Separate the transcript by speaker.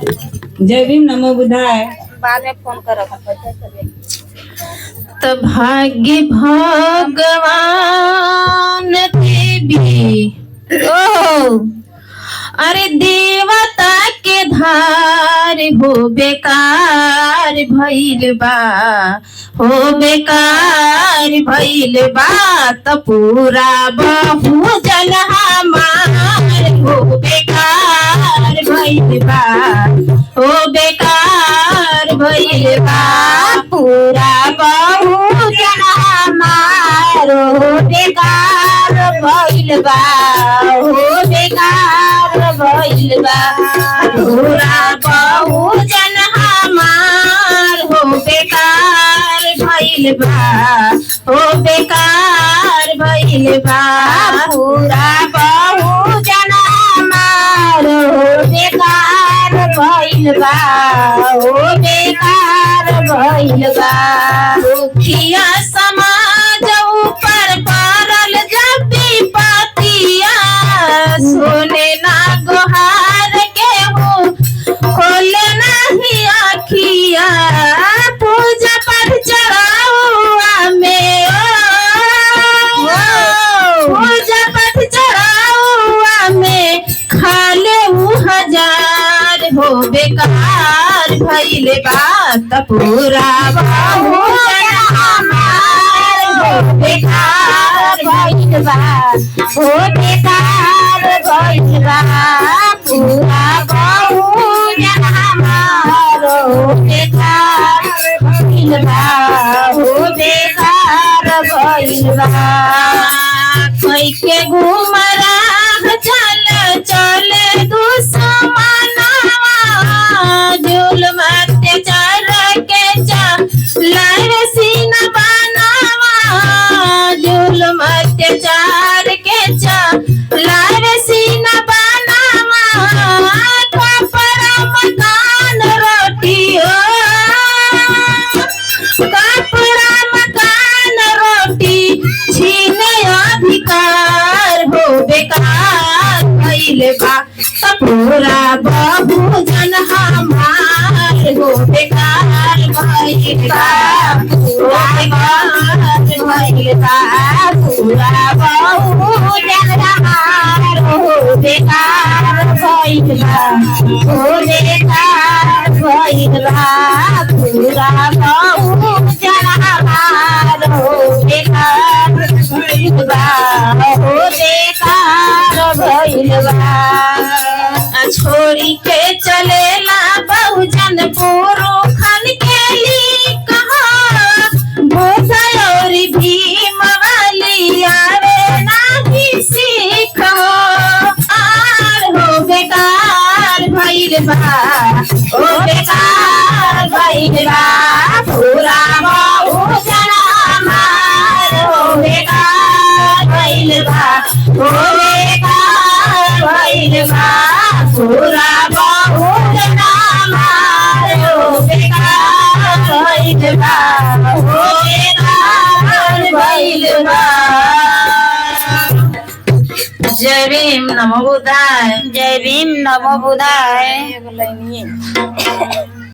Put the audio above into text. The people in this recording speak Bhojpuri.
Speaker 1: जय भीम नमो बुधाय।
Speaker 2: बाद में फोन करो।
Speaker 3: तो भाग्य भगवान देवी ओ अरे देवता के धार हो बेकार भइल बा, हो बेकार भइल बा। त पूरा बहुजन हमार हो बेकार भइल बा, हो बेकार भइल बा। पूरा बहुजन हमार हो बेकार भइल बा, हो बेकार भइल बा। पूरा बहुजन हमार हो बेकार भइल बा, हो बेकार भइल बा। पूरा बहुजन हमार हो बेकार भइल बा, हो बेकार भइल बा। दुखिया समाज ऊपर पड़ल जब विपतिया, सोने ना गोहार के हो खोले नहीं आखिया। पूजा पाठ चढ़ावा में पूजा पाठ चढ़ावा में खाले हजार हो बेकार भइल बा। त पूरा बहुजन हमार हो बेकार भइल बा, हो बेकार भइल बा। पूरा बहुजन हमार हो बेकार भइल बा, हो बेकार भइल बा। कोई के घुमरा चल चले दुश्मनवा, जुल्म अत्याचार के चलाए सीना बनावा, जुल्म अत्याचार के चलाए सीना बनावा। कपड़ा मकान रोटी हो, कपड़ा मकान रोटी छीने अधिकार हो बेकार भइल बा। त पूरा बहुजन हमार हो बेकार भइल बा, पूरा बेकार भइल बा। पूरा बहुजन हमार हो बेकार भइल बा, हो बेकार भइल बा। पूरा बहुजन हमार हो बेकार भइल बा, हो बेकार भइल बा। छोड़ी के चलेला बहुजन पुरुषन के लिए कहा, बुद्ध और भीम वाली आवे नाही सीख आर हो बेकार भइल बा, हो बेकार भइल बा। पूरा बहुजन हमार हो बेकार भइल बा, हो बेकार भइल बा। पूरा बहुजन हमार हो बेकार भइल बा, हो बेकार भइल बा। जय भीम नमो बुधाय।
Speaker 2: जय भीम नमो बुधाय।